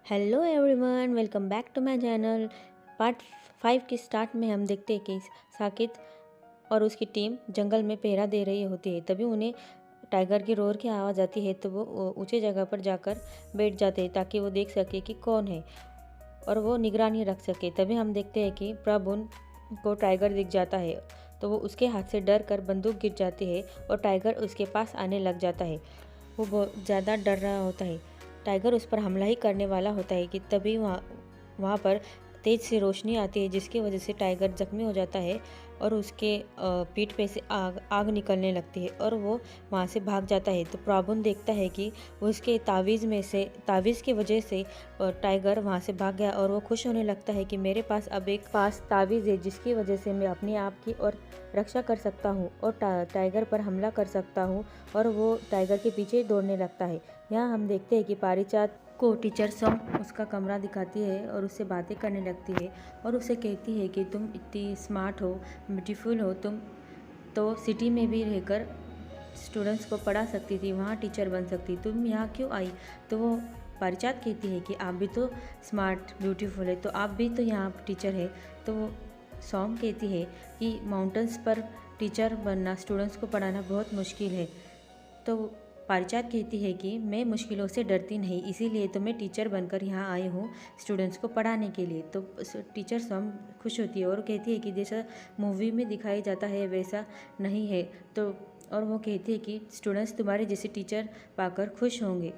Hello everyone, welcome back to my channel. Part 5 के start में हम देखते हैं कि साकिब और उसकी टीम जंगल में पहरा दे रही होती है। तभी उन्हें टाइगर की रोर की आवाज़ आती है, तो वो ऊंचे जगह पर जाकर बैठ जाते हैं ताकि वो देख सके कि कौन है और वो निगरानी रख सके। तभी हम देखते हैं कि प्रभुन को टाइगर दिख जाता है, तो वो उसके हाथ से डर कर बंदूक गिर जाती है और टाइगर उसके पास आने लग जाता है। वो बहुत ज़्यादा डर रहा होता है। टाइगर उस पर हमला ही करने वाला होता है कि तभी वहाँ पर तेज़ से रोशनी आती है, जिसकी वजह से टाइगर जख्मी हो जाता है और उसके पीठ पे से आग निकलने लगती है और वो वहाँ से भाग जाता है। तो प्रॉबुन देखता है कि उसके तावीज़ की वजह से टाइगर वहाँ से भाग गया और वो खुश होने लगता है कि मेरे पास अब एक तावीज़ है, जिसकी वजह से मैं अपने आप की और रक्षा कर सकता हूँ और टाइगर पर हमला कर सकता हूँ। और वो टाइगर के पीछे दौड़ने लगता है। यहाँ हम देखते हैं कि पारिजात को टीचर सॉन्ग उसका कमरा दिखाती है और उससे बातें करने लगती है और उसे कहती है कि तुम इतनी स्मार्ट हो, ब्यूटीफुल हो, तुम तो सिटी में भी रहकर स्टूडेंट्स को पढ़ा सकती थी, वहाँ टीचर बन सकती, तुम यहाँ क्यों आई? तो वो पारिजात कहती है कि आप भी तो स्मार्ट ब्यूटीफुल है, तो आप भी तो यहाँ टीचर है। तो वो सॉन्ग कहती है कि माउंटेन्स पर टीचर बनना, स्टूडेंट्स को पढ़ाना बहुत मुश्किल है। तो पारिजात कहती है कि मैं मुश्किलों से डरती नहीं, इसीलिए तो मैं टीचर बनकर यहाँ आई हूँ स्टूडेंट्स को पढ़ाने के लिए। तो टीचर स्वयं खुश होती है और कहती है कि जैसा मूवी में दिखाया जाता है वैसा नहीं है। तो और वो कहती है कि स्टूडेंट्स तुम्हारे जैसे टीचर पाकर खुश होंगे।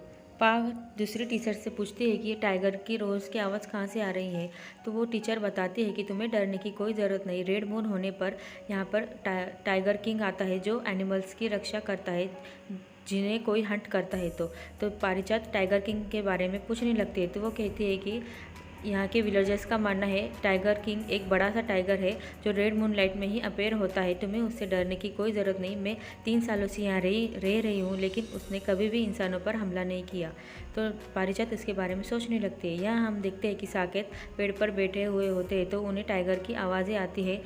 दूसरे टीचर से पूछती है कि ये टाइगर की रोज़ की आवाज़ कहाँ से आ रही है। तो वो टीचर बताती है कि तुम्हें डरने की कोई ज़रूरत नहीं, रेड मून होने पर यहाँ पर टाइगर किंग आता है जो एनिमल्स की रक्षा करता है, जिन्हें कोई हंट करता है। तो पारिजात टाइगर किंग के बारे में पूछने लगती है। तो वो कहती है कि यहाँ के विलेजर्स का मानना है टाइगर किंग एक बड़ा सा टाइगर है जो रेड मून लाइट में ही अपेयर होता है, तुम्हें उससे डरने की कोई ज़रूरत नहीं। मैं 3 सालों से यहाँ रह रही हूँ, लेकिन उसने कभी भी इंसानों पर हमला नहीं किया। तो पारिजात इसके बारे में सोचने लगती है। यहाँ हम देखते हैं कि साकेत पेड़ पर बैठे हुए होते हैं, तो उन्हें टाइगर की आवाज़ें आती है।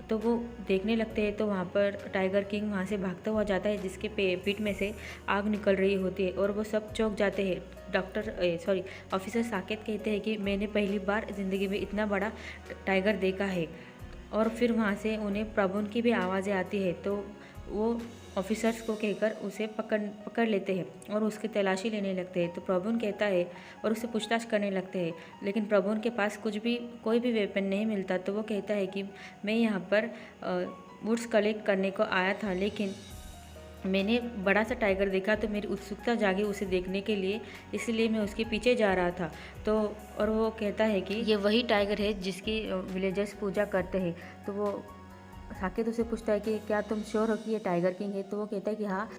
तो वो देखने लगते हैं, तो वहाँ पर टाइगर किंग वहाँ से भागता हुआ जाता है, जिसके पीठ में से आग निकल रही होती है और वो सब चौंक जाते हैं। ऑफिसर साकेत कहते हैं कि मैंने पहली बार ज़िंदगी में इतना बड़ा टाइगर देखा है। और फिर वहाँ से उन्हें प्रभुन की भी आवाज़ें आती है, तो वो ऑफिसर्स को कहकर उसे पकड़ लेते हैं और उसकी तलाशी लेने लगते हैं। तो प्रभुन कहता है और उससे पूछताछ करने लगते हैं, लेकिन प्रभुन के पास कोई भी वेपन नहीं मिलता। तो वो कहता है कि मैं यहाँ पर वुड्स कलेक्ट करने को आया था, लेकिन मैंने बड़ा सा टाइगर देखा तो मेरी उत्सुकता जागी उसे देखने के लिए, इसलिए मैं उसके पीछे जा रहा था। तो और वो कहता है कि ये वही टाइगर है जिसकी विलेजर्स पूजा करते हैं। तो वो साकेत उसे पूछता है कि क्या तुम श्योर हो कि ये टाइगर किंग है? तो वो कहता है कि हाँ।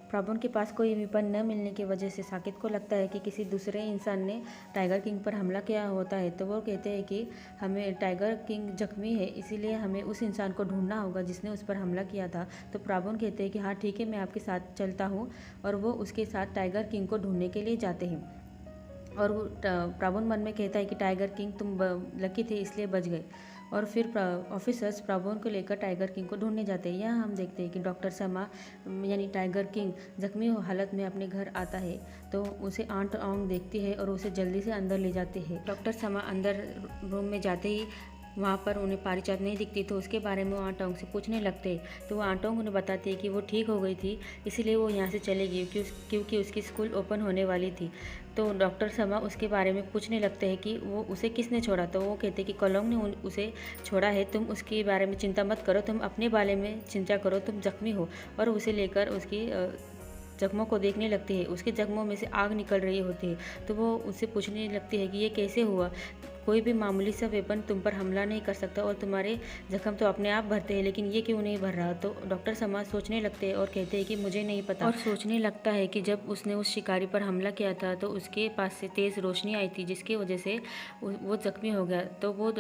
प्रॉब्लम के पास कोई वेपन न मिलने की वजह से साकेत को लगता है कि किसी दूसरे इंसान ने टाइगर किंग पर हमला किया होता है। तो वो कहते हैं कि हमें टाइगर किंग जख्मी है, इसीलिए हमें उस इंसान को ढूंढना होगा जिसने उस पर हमला किया था। तो प्रॉब्लम कहते हैं कि हाँ ठीक है, मैं आपके साथ चलता हूँ। और वो उसके साथ टाइगर किंग को ढूंढने के लिए जाते हैं। और वो प्रॉब्लम मन में कहता है कि टाइगर किंग तुम लकी थे इसलिए बच गए। और फिर ऑफिसर्स प्रॉब्लम को लेकर टाइगर किंग को ढूंढने जाते हैं। यहाँ हम देखते हैं कि डॉक्टर समा यानी टाइगर किंग जख्मी हालत में अपने घर आता है, तो उसे आंट ऑंग देखती है और उसे जल्दी से अंदर ले जाते हैं। डॉक्टर समा अंदर रूम में जाते ही वहाँ पर उन्हें पारिजात नहीं दिखती, तो उसके बारे में वो आंटोंग से पूछने लगते हैं। तो वो आंटोंग उन्हें बताती है कि वो ठीक हो गई थी, इसलिए वो यहाँ से चली गई क्योंकि उसकी स्कूल ओपन होने वाली थी। तो डॉक्टर समा उसके बारे में पूछने लगते हैं कि वो उसे किसने छोड़ा। तो वो कहते हैं कि कलोंग ने उसे छोड़ा है, तुम उसके बारे में चिंता मत करो, तुम अपने बारे में चिंता करो, तुम जख्मी हो। और उसे लेकर उसकी जख्मों को देखने लगती है, उसके जख्मों में से आग निकल रही होती है। तो वो उससे पूछने लगती है कि ये कैसे हुआ, कोई भी मामूली सा वेपन तुम पर हमला नहीं कर सकता और तुम्हारे जख्म तो अपने आप भरते हैं, लेकिन ये क्यों नहीं भर रहा। तो डॉक्टर समाज सोचने लगते हैं और कहते हैं कि मुझे नहीं पता। और सोचने लगता है कि जब उसने उस शिकारी पर हमला किया था तो उसके पास से तेज़ रोशनी आई थी, जिसकी वजह से वो जख्मी हो गया। तो वो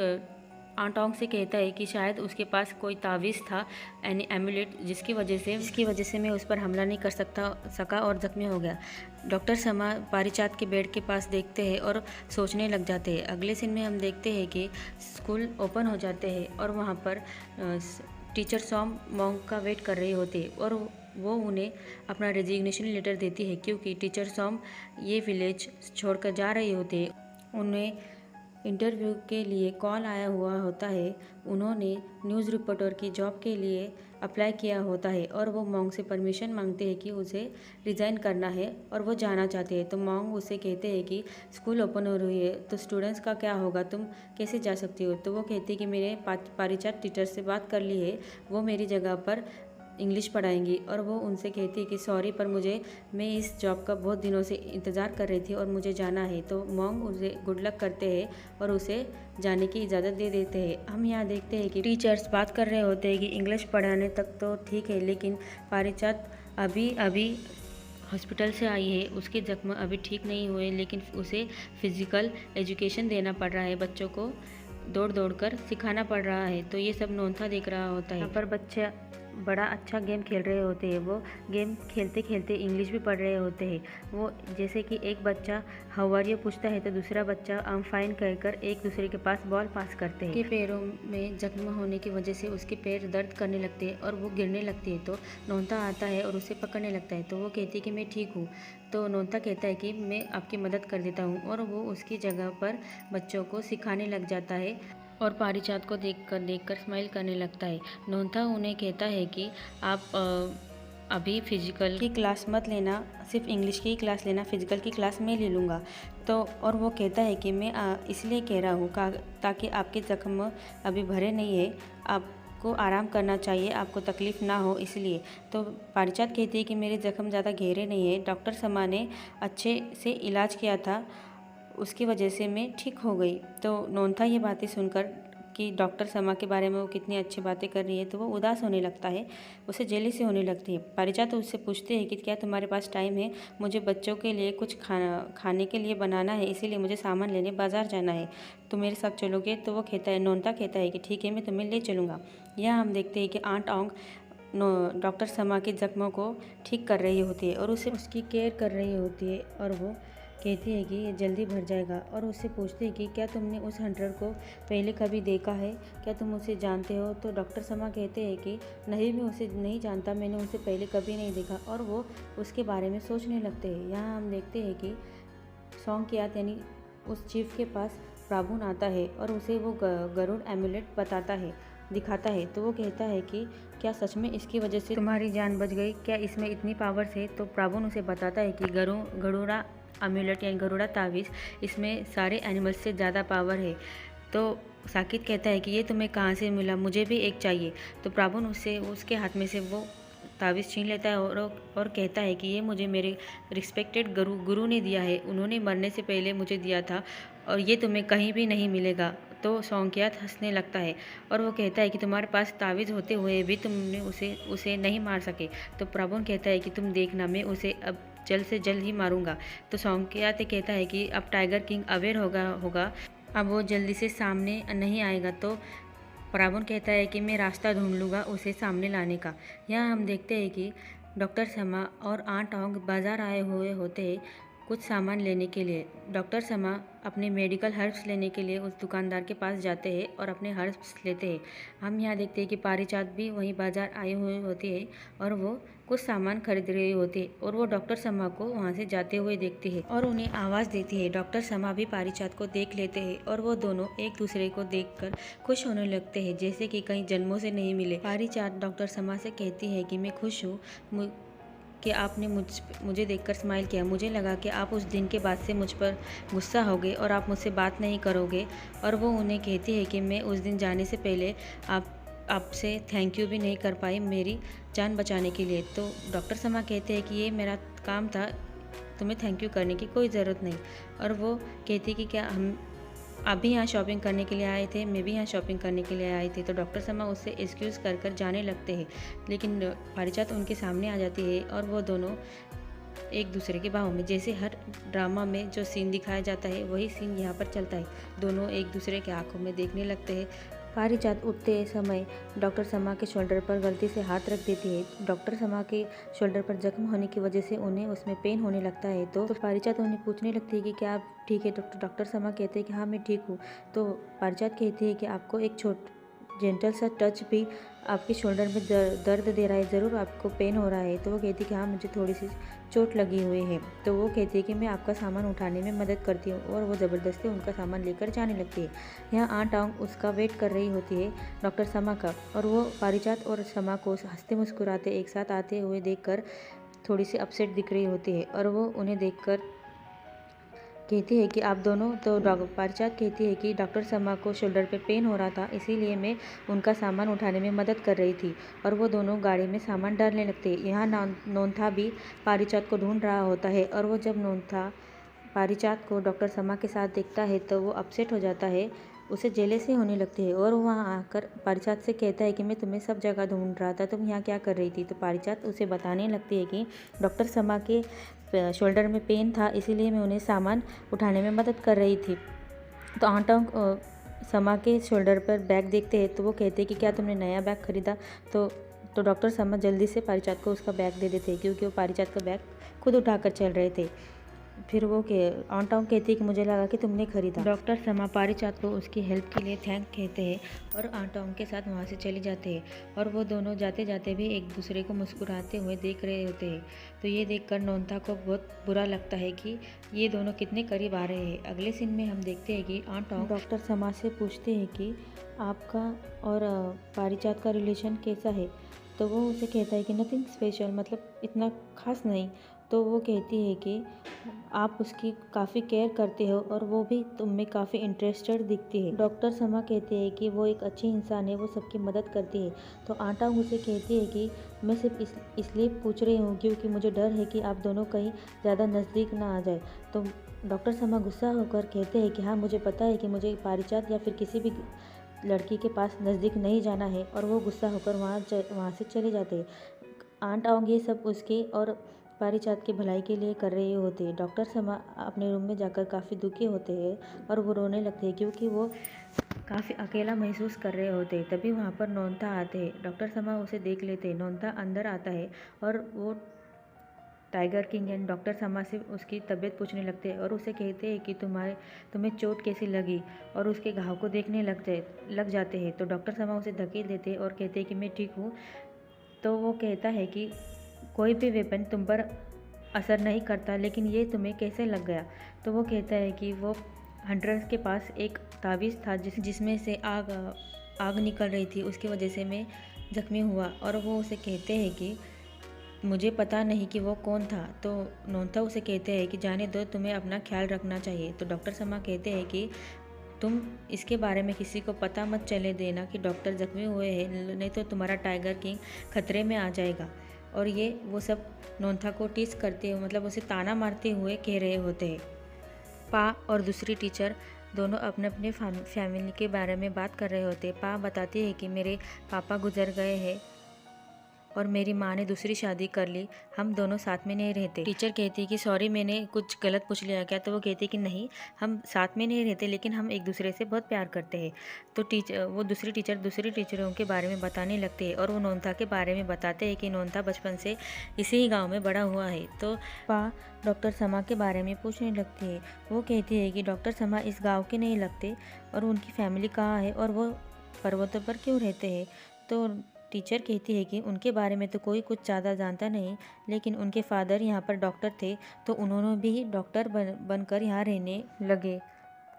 आंटोंग से कहता है कि शायद उसके पास कोई तावीज़ था, यानी एमुलेट, जिसकी वजह से मैं उस पर हमला नहीं कर सका और ज़ख्मी हो गया। डॉक्टर समा पारिजात के बेड के पास देखते हैं और सोचने लग जाते हैं। अगले सीन में हम देखते हैं कि स्कूल ओपन हो जाते हैं और वहाँ पर टीचर सॉम मॉन्क का वेट कर रही होती है और वो उन्हें अपना रेजिग्नेशन लेटर देती है, क्योंकि टीचर सॉम ये विलेज छोड़कर जा रही होती है उन्हें इंटरव्यू के लिए कॉल आया हुआ होता है। उन्होंने न्यूज़ रिपोर्टर की जॉब के लिए अप्लाई किया होता है और वो मॉन्ग से परमिशन मांगते हैं कि उसे रिज़ाइन करना है और वो जाना चाहते हैं। तो मॉन्ग उसे कहते हैं कि स्कूल ओपन हो रही है तो स्टूडेंट्स का क्या होगा, तुम कैसे जा सकती हो। तो वो कहती है कि मैंने पारिजात टीचर से बात कर ली है, वो मेरी जगह पर इंग्लिश पढ़ाएंगी। और वो उनसे कहती है कि सॉरी पर मैं इस जॉब का बहुत दिनों से इंतज़ार कर रही थी और मुझे जाना है। तो मॉन्ग उसे गुड लक करते हैं और उसे जाने की इजाज़त दे देते हैं। हम यहाँ देखते हैं कि टीचर्स बात कर रहे होते हैं कि इंग्लिश पढ़ाने तक तो ठीक है, लेकिन पारिजात अभी अभी हॉस्पिटल से आई है, उसके जख्म अभी ठीक नहीं हुए, लेकिन उसे फिज़िकल एजुकेशन देना पड़ रहा है, बच्चों को दौड़ दौड़ कर सिखाना पड़ रहा है। तो ये सब नोंथा देख रहा होता है। यहाँ पर बच्चा बड़ा अच्छा गेम खेल रहे होते हैं। वो गेम खेलते खेलते इंग्लिश भी पढ़ रहे होते हैं। वो जैसे कि एक बच्चा हाउ आर यू पूछता है तो दूसरा बच्चा आई एम फाइन कहकर एक दूसरे के पास बॉल पास करते हैं। उसके पैरों में जख्म होने की वजह से उसके पैर दर्द करने लगते हैं और वो गिरने लगती है। तो नोंथा आता है और उसे पकड़ने लगता है। तो वो कहती है कि मैं ठीक हूँ। तो नोंथा कहता है कि मैं आपकी मदद कर देता हूँ और वो उसकी जगह पर बच्चों को सिखाने लग जाता है और पारिजात को देखकर स्माइल करने लगता है। नोंथा उन्हें कहता है कि आप अभी फ़िज़िकल की क्लास मत लेना, सिर्फ इंग्लिश की क्लास लेना, फ़िज़िकल की क्लास मैं ले लूँगा। तो और वो कहता है कि मैं इसलिए कह रहा हूँ ताकि आपके ज़ख्म अभी भरे नहीं है, आपको आराम करना चाहिए, आपको तकलीफ़ ना हो इसलिए। तो पारिजात कहती है कि मेरे ज़ख्म ज़्यादा गहरे नहीं है, डॉक्टर समा ने अच्छे से इलाज किया था, उसकी वजह से मैं ठीक हो गई। तो नोंथा ये बातें सुनकर कि डॉक्टर समा के बारे में वो कितनी अच्छी बातें कर रही है तो वो उदास होने लगता है, उसे जेलसी होने लगती है। पारिजात तो उससे पूछते हैं कि क्या तुम्हारे पास टाइम है, मुझे बच्चों के लिए कुछ खाने के लिए बनाना है, इसीलिए मुझे सामान लेने बाज़ार जाना है, तो मेरे साथ चलोगे। तो वो कहता है, नोंथा कहता है कि ठीक है मैं तुम्हें ले चलूँगा। यहाँ हम देखते हैं कि आंट ऑन्ग डॉक्टर समा के ज़ख्मों को ठीक कर रही होती है और उसे उसकी केयर कर रही होती है और वो कहती है कि ये जल्दी भर जाएगा। और उससे पूछते हैं कि क्या तुमने उस हंटर को पहले कभी देखा है, क्या तुम उसे जानते हो। तो डॉक्टर समा कहते हैं कि नहीं, मैं उसे नहीं जानता, मैंने उसे पहले कभी नहीं देखा। और वो उसके बारे में सोचने लगते हैं। यहाँ हम देखते हैं कि सॉन्गकियात यानी उस चीफ के पास प्राबुन आता है और उसे वो गरुड़ एमुलेट दिखाता है। तो वो कहता है कि क्या सच में इसकी वजह से तुम्हारी जान बच गई, क्या इसमें इतनी पावर्स है। तो प्राबुन उसे बताता है कि गरुड़ा अम्यूलेट यानी गरुड़ा तावीज़, इसमें सारे एनिमल्स से ज़्यादा पावर है। तो साकित कहता है कि ये तुम्हें कहाँ से मिला, मुझे भी एक चाहिए। तो प्राबुन उसके हाथ में से वो तावीज़ छीन लेता है और कहता है कि ये मुझे मेरे रिस्पेक्टेड गुरु ने दिया है, उन्होंने मरने से पहले मुझे दिया था और ये तुम्हें कहीं भी नहीं मिलेगा। तो सॉन्गकियात हंसने लगता है और वो कहता है कि तुम्हारे पास तावीज़ होते हुए भी तुमने उसे नहीं मार सके। तो प्राबुन कहता है कि तुम देखना, मैं उसे अब जल्द से जल्द ही मारूंगा। तो सॉन्गकियात कहता है कि अब टाइगर किंग अवेयर होगा, अब वो जल्दी से सामने नहीं आएगा। तो प्राबुन कहता है कि मैं रास्ता ढूंढ लूँगा उसे सामने लाने का। यहाँ हम देखते हैं कि डॉक्टर समा और आंट ऑन्ग बाज़ार आए हुए होते हैं कुछ सामान लेने के लिए। डॉक्टर समा अपने मेडिकल हर्ब्स लेने के लिए उस दुकानदार के पास जाते हैं और अपने हर्ब्स लेते हैं। हम यहाँ देखते हैं कि पारिजात भी वहीं बाज़ार आए हुए होते हैं और वो कुछ सामान खरीद रही होती है और वो डॉक्टर समा को वहाँ से जाते हुए देखती है और उन्हें आवाज़ देती है। डॉक्टर समा भी पारिजात को देख लेते हैं और वो दोनों एक दूसरे को देखकर खुश होने लगते हैं, जैसे कि कई जन्मों से नहीं मिले। पारिजात डॉक्टर समा से कहती है कि मैं खुश हूँ कि आपने मुझे देखकर स्माइल किया, मुझे लगा कि आप उस दिन के बाद से मुझ पर गुस्सा हो गए और आप मुझसे बात नहीं करोगे। और वो उन्हें कहती है कि मैं उस दिन जाने से पहले आपसे थैंक यू भी नहीं कर पाई मेरी जान बचाने के लिए। तो डॉक्टर समा कहते हैं कि ये मेरा काम था, तुम्हें थैंक यू करने की कोई ज़रूरत नहीं। और वो कहती कि क्या हम आप भी यहाँ शॉपिंग करने के लिए आए थे, मैं भी यहाँ शॉपिंग करने के लिए आई थी। तो डॉक्टर समा उससे एक्सक्यूज़ कर जाने लगते हैं, लेकिन पारिजात उनके सामने आ जाती है और वो दोनों एक दूसरे के बाहों में, जैसे हर ड्रामा में जो सीन दिखाया जाता है वही सीन यहाँ पर चलता है। दोनों एक दूसरे के आंखों में देखने लगते हैं। पारिजात उठते समय डॉक्टर समा के शोल्डर पर गलती से हाथ रख देती है। डॉक्टर समा के शोल्डर पर जख्म होने की वजह से उन्हें उसमें पेन होने लगता है। तो पारिजात उन्हें पूछने लगती है कि क्या आप ठीक है। डॉक्टर समा कहते हैं कि हाँ मैं ठीक हूँ। तो पारिजात कहती है कि आपको एक जेंटल सा टच भी आपके शोल्डर में दर्द दे रहा है, ज़रूर आपको पेन हो रहा है। तो वो कहती है कि हाँ मुझे थोड़ी सी चोट लगी हुई है। तो वो कहती है कि मैं आपका सामान उठाने में मदद करती हूँ, और वो ज़बरदस्ती उनका सामान लेकर जाने लगती है। यहाँ आंट आंग उसका वेट कर रही होती है, डॉक्टर समा का, और वो पारिजात और समा को हंसते मुस्कुराते एक साथ आते हुए देखकर थोड़ी सी अपसेट दिख रही होती है। और वो उन्हें देखकर कहती है कि आप दोनों, तो पारिजात कहती है कि डॉक्टर समा को शोल्डर पे पेन हो रहा था, इसीलिए मैं उनका सामान उठाने में मदद कर रही थी। और वो दोनों गाड़ी में सामान डालने लगते हैं। यहाँ नोनथा भी पारिजात को ढूंढ रहा होता है, और वो जब नोनथा पारिजात को डॉक्टर समा के साथ देखता है तो वो अपसेट हो जाता है, उसे जेलसी होने लगती है। और वहाँ आकर पारिजात से कहता है कि मैं तुम्हें सब जगह ढूंढ रहा था, तुम यहाँ क्या कर रही थी। तो पारिजात उसे बताने लगती है कि डॉक्टर समा के शोल्डर में पेन था, इसीलिए मैं उन्हें सामान उठाने में मदद कर रही थी। तो आंटा समा के शोल्डर पर बैग देखते हैं, तो वो कहते हैं कि क्या तुमने नया बैग खरीदा। तो डॉक्टर समा जल्दी से पारिजात को उसका बैग दे देते हैं, क्योंकि वो पारिजात का बैग खुद उठाकर चल रहे थे। फिर वो आंटा कहती है कि मुझे लगा कि तुमने खरीदा। डॉक्टर समा पारिजात को उसकी हेल्प के लिए थैंक कहते हैं, और आंटा के साथ वहाँ से चले जाते हैं। और वो दोनों जाते जाते भी एक दूसरे को मुस्कुराते हुए देख रहे होते हैं। तो ये देखकर नोनता को बहुत बुरा लगता है कि ये दोनों कितने करीब आ रहे हैं। अगले सीन में हम देखते हैं कि आंटा डॉक्टर समा से पूछते हैं कि आपका और पारिजात का रिलेशन कैसा है। तो वो उसे कहता है कि नथिंग स्पेशल, मतलब इतना खास नहीं। तो वो कहती है कि आप उसकी काफ़ी केयर करते हो, और वो भी तुम में काफ़ी इंटरेस्टेड दिखती है। डॉक्टर समा कहते हैं कि वो एक अच्छी इंसान है, वो सबकी मदद करती है। तो आंटा उसे कहती है कि मैं सिर्फ इसलिए पूछ रही हूँ क्योंकि मुझे डर है कि आप दोनों कहीं ज़्यादा नज़दीक ना आ जाए। तो डॉक्टर समा गुस्सा होकर कहते हैं कि हाँ मुझे पता है कि मुझे पारिजात या फिर किसी भी लड़की के पास नज़दीक नहीं जाना है, और वो गुस्सा होकर वहाँ से चले जाते हैं। आंट आंग ये सब उसके और पारिजात की भलाई के लिए कर रहे होते हैं। डॉक्टर समा अपने रूम में जाकर काफ़ी दुखी होते हैं, और वो रोने लगते हैं क्योंकि वो काफ़ी अकेला महसूस कर रहे होते हैं। तभी वहाँ पर नोनता आते हैं। डॉक्टर समा उसे देख लेते हैं। नोनता अंदर आता है, और वो टाइगर किंग एंड डॉक्टर समा से उसकी तबीयत पूछने लगते हैं, और उसे कहते हैं कि तुम्हें चोट कैसी लगी, और उसके घाव को देखने लग जाते हैं। तो डॉक्टर समा उसे धकेल देते हैं और कहते हैं कि मैं ठीक हूँ। तो वो कहता है कि कोई भी वेपन तुम पर असर नहीं करता, लेकिन ये तुम्हें कैसे लग गया। तो वो कहता है कि वो हंटर्स के पास एक तावीज़ था जिसमें से आग निकल रही थी, उसकी वजह से मैं ज़ख्मी हुआ। और वो उसे कहते हैं कि मुझे पता नहीं कि वो कौन था। तो नोनता उसे कहते हैं कि जाने दो, तुम्हें अपना ख्याल रखना चाहिए। तो डॉक्टर समा कहते हैं कि तुम इसके बारे में किसी को पता मत चले देना कि डॉक्टर ज़ख्मी हुए हैं, नहीं तो तुम्हारा टाइगर किंग खतरे में आ जाएगा। और ये वो सब नोनथा को टीस करते हुए, मतलब उसे ताना मारते हुए कह रहे होते हैं। पा और दूसरी टीचर दोनों अपने अपने फैमिली के बारे में बात कर रहे होते हैं। पा बताती है कि मेरे पापा गुजर गए हैं, और मेरी माँ ने दूसरी शादी कर ली, हम दोनों साथ में नहीं रहते। टीचर कहती है कि सॉरी मैंने कुछ गलत पूछ लिया क्या। तो वो कहती है कि नहीं, हम साथ में नहीं रहते, लेकिन हम एक दूसरे से बहुत प्यार करते हैं। तो वो दूसरी टीचरों के बारे में बताने लगते हैं, और वो नोनता के बारे में बताते हैं कि नोनता बचपन से इसी ही गाँव में बड़ा हुआ है। तो पा डॉक्टर समा के बारे में पूछने लगती है। वो कहती है कि डॉक्टर समा इस गाँव के नहीं लगते, और उनकी फैमिली कहाँ है, और वो पर्वतों पर क्यों रहते हैं। तो टीचर कहती है कि उनके बारे में तो कोई कुछ ज़्यादा जानता नहीं, लेकिन उनके फादर यहाँ पर डॉक्टर थे, तो उन्होंने भी डॉक्टर बनकर यहाँ रहने लगे।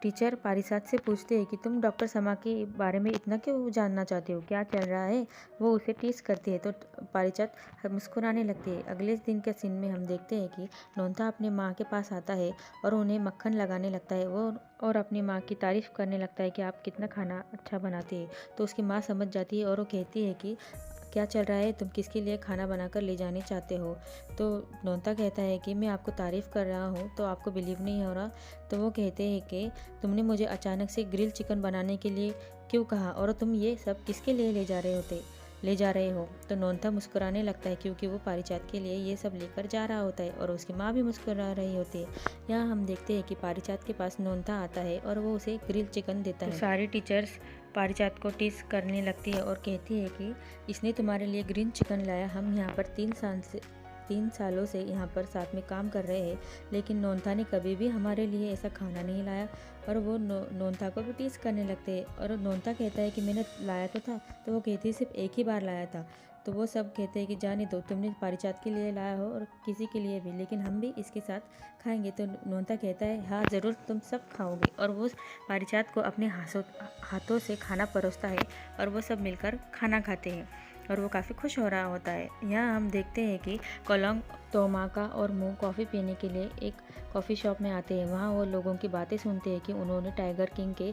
टीचर पारिजात से पूछते हैं कि तुम डॉक्टर समा के बारे में इतना क्यों जानना चाहते हो, क्या चल रहा है। वो उसे टीस करती है, तो पारिजात मुस्कुराने लगती है। अगले दिन के सीन में हम देखते हैं कि नोनता अपनी माँ के पास आता है, और उन्हें मक्खन लगाने लगता है वो, और अपनी माँ की तारीफ़ करने लगता है कि आप कितना खाना अच्छा बनाते हैं। तो उसकी माँ समझ जाती है, और वो कहती है कि क्या चल रहा है, तुम किसके लिए खाना बनाकर ले जाने चाहते हो। तो नोनता कहता है कि मैं आपको तारीफ़ कर रहा हूँ, तो आपको बिलीव नहीं हो रहा। तो वो कहते हैं कि तुमने मुझे अचानक से ग्रिल चिकन बनाने के लिए क्यों कहा, और तुम ये सब किसके लिए ले जा रहे हो। तो नोनता मुस्कुराने लगता है, क्योंकि वो पारिजात के लिए ये सब लेकर जा रहा होता है, और उसकी माँ भी मुस्कुरा रही होती है। यहाँ हम देखते हैं कि पारिजात के पास नोनता आता है, और वो उसे ग्रिल चिकन देता है। सारी टीचर्स पारिजात को टीस करने लगती है, और कहती है कि इसने तुम्हारे लिए ग्रीन चिकन लाया, हम यहाँ पर 3 सालों से यहाँ पर साथ में काम कर रहे हैं, लेकिन नोनथा ने कभी भी हमारे लिए ऐसा खाना नहीं लाया। और वो नोनथा को भी टीस करने लगते हैं। और नोनथा कहता है कि मैंने लाया तो था, तो वो कहती है सिर्फ एक ही बार लाया था। तो वो सब कहते हैं कि जाने दो, तुमने पारिजात के लिए लाया हो और किसी के लिए भी, लेकिन हम भी इसके साथ खाएंगे। तो नोनता कहता है हाँ ज़रूर, तुम सब खाओगे। और वो पारिजात को अपने हाथों से खाना परोसता है और वो सब मिलकर खाना खाते हैं और वो काफ़ी खुश हो रहा होता है। यहाँ हम देखते हैं कि कोलोंग, तोमाका और मू कॉफ़ी पीने के लिए एक कॉफ़ी शॉप में आते हैं। वहाँ वो लोगों की बातें सुनते हैं कि उन्होंने टाइगर किंग के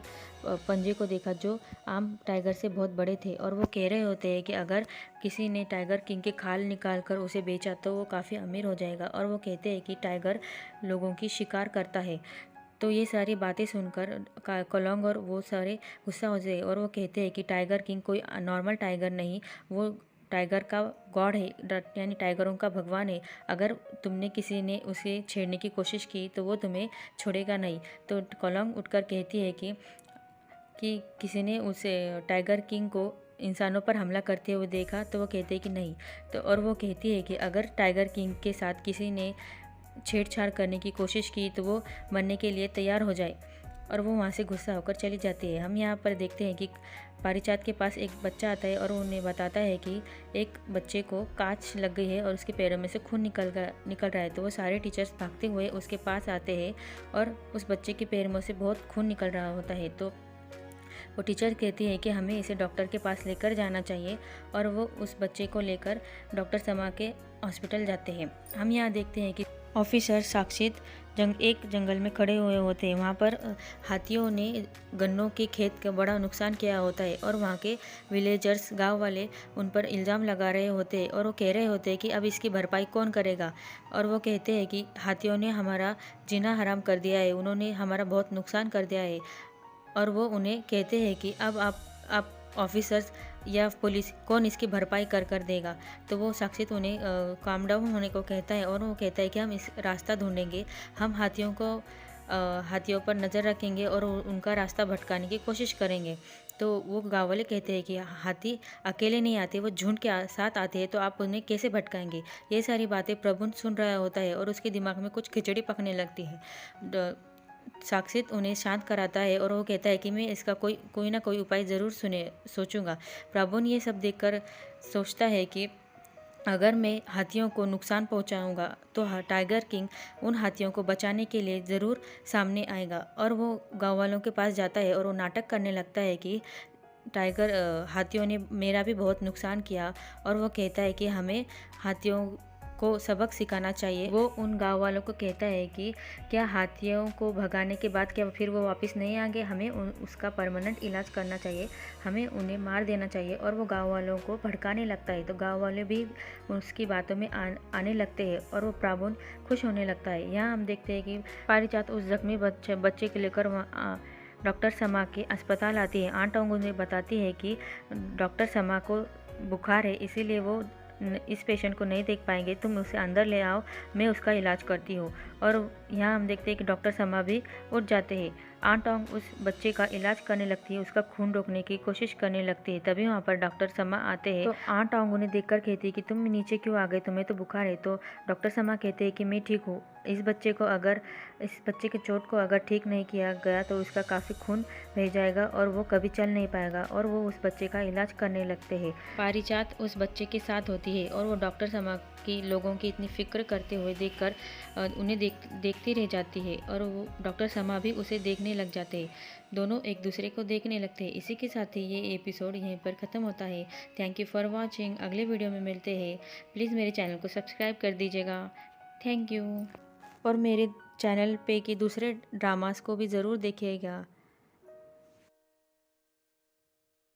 पंजे को देखा जो आम टाइगर से बहुत बड़े थे। और वो कह रहे होते हैं कि अगर किसी ने टाइगर किंग के खाल निकाल कर उसे बेचा तो वो काफ़ी अमीर हो जाएगा। और वो कहते हैं कि टाइगर लोगों की शिकार करता है। तो ये सारी बातें सुनकर कोलोंग और वो सारे गुस्सा हो जाए और वो कहते हैं कि टाइगर किंग कोई नॉर्मल टाइगर नहीं, वो टाइगर का गॉड है, यानी टाइगरों का भगवान है। अगर तुमने किसी ने उसे छेड़ने की कोशिश की तो वो तुम्हें छोड़ेगा नहीं। तो कोलोंग उठकर कहती है कि किसी ने उसे टाइगर किंग को इंसानों पर हमला करते हुए देखा। तो वो कहते हैं कि नहीं। तो और वो कहती है कि अगर टाइगर किंग के साथ किसी ने छेड़छाड़ करने की कोशिश की तो वो मरने के लिए तैयार हो जाए। और वो वहाँ से गुस्सा होकर चली जाती है। हम यहाँ पर देखते हैं कि पारिजात के पास एक बच्चा आता है और उन्हें बताता है कि एक बच्चे को कांच लग गई है और उसके पैरों में से खून निकल रहा है। तो वो सारे टीचर्स भागते हुए उसके पास आते हैं और उस बच्चे के पैर में से बहुत खून निकल रहा होता है। तो वो टीचर कहती है कि हमें इसे डॉक्टर के पास लेकर जाना चाहिए और वो उस बच्चे को लेकर डॉक्टर समा के हॉस्पिटल जाते हैं। हम यहाँ देखते हैं कि ऑफिसर साक्षित एक जंगल में खड़े हुए होते हैं। वहाँ पर हाथियों ने गन्नों के खेत का बड़ा नुकसान किया होता है और वहाँ के विलेजर्स, गांव वाले उन पर इल्ज़ाम लगा रहे होते हैं और वो कह रहे होते हैं कि अब इसकी भरपाई कौन करेगा। और वो कहते हैं कि हाथियों ने हमारा जीना हराम कर दिया है, उन्होंने हमारा बहुत नुकसान कर दिया है। और वो उन्हें कहते हैं कि अब आप ऑफिसर्स या पुलिस कौन इसकी भरपाई कर देगा। तो वो साक्षित उन्हें काम डाउन होने को कहता है और वो कहता है कि हम इस रास्ता ढूंढेंगे, हम हाथियों पर नज़र रखेंगे और उनका रास्ता भटकाने की कोशिश करेंगे। तो वो गाँव वाले कहते हैं कि हाथी अकेले नहीं आते, वो झुंड के साथ आते हैं, तो आप उन्हें कैसे भटकाएंगे। ये सारी बातें प्रबुद्ध सुन रहा होता है और उसके दिमाग में कुछ खिचड़ी पकने लगती है। साक्षित उन्हें शांत कराता है और वो कहता है कि मैं इसका कोई ना कोई उपाय ज़रूर सोचूंगा। प्रबुन ये सब देखकर सोचता है कि अगर मैं हाथियों को नुकसान पहुंचाऊंगा तो टाइगर किंग उन हाथियों को बचाने के लिए ज़रूर सामने आएगा। और वो गाँव वालों के पास जाता है और वो नाटक करने लगता है कि हाथियों ने मेरा भी बहुत नुकसान किया। और वो कहता है कि हमें हाथियों को सबक सिखाना चाहिए। वो उन गांव वालों को कहता है कि क्या हाथियों को भगाने के बाद क्या फिर वो वापस नहीं आएंगे, हमें उसका परमानेंट इलाज करना चाहिए, हमें उन्हें मार देना चाहिए। और वो गांव वालों को भड़काने लगता है। तो गांव वाले भी उसकी बातों में आने लगते हैं और वो प्राबुन खुश होने लगता है। यहाँ हम देखते हैं कि पारिजात उस जख्मी बच्चे को लेकर डॉक्टर समा के अस्पताल आती है। आंट ओंग उन्हें बताती है कि डॉक्टर समा को बुखार है, इसीलिए वो इस पेशेंट को नहीं देख पाएंगे, तुम उसे अंदर ले आओ, मैं उसका इलाज करती हूँ। और यहाँ हम देखते हैं कि डॉक्टर समा भी उठ जाते हैं। आंट ओंग उस बच्चे का इलाज करने लगती है, उसका खून रोकने की कोशिश करने लगती है। तभी वहाँ पर डॉक्टर समा आते हैं। तो आंट ओंग उन्हें देखकर कहती है कि तुम नीचे क्यों आ गए, तुम्हें तो बुखार है। तो डॉक्टर समा कहते हैं कि मैं ठीक हूँ, इस बच्चे के चोट को अगर ठीक नहीं किया गया तो उसका काफ़ी खून बह जाएगा और वो कभी चल नहीं पाएगा। और वो उस बच्चे का इलाज करने लगते हैं। पारिजात उस बच्चे के साथ होती है और वो डॉक्टर समा की लोगों की इतनी फिक्र करते हुए देखकर उन्हें देखती रह जाती है और वो डॉक्टर समा भी उसे देखने लग जाते हैं। दोनों एक दूसरे को देखने लगते हैं। इसी के साथ ही ये एपिसोड यहीं पर ख़त्म होता है। Thank you for watching. अगले वीडियो में मिलते हैं। प्लीज़ मेरे चैनल को सब्सक्राइब कर दीजिएगा। Thank you. और मेरे चैनल पे के दूसरे ड्रामास को भी ज़रूर देखिएगा।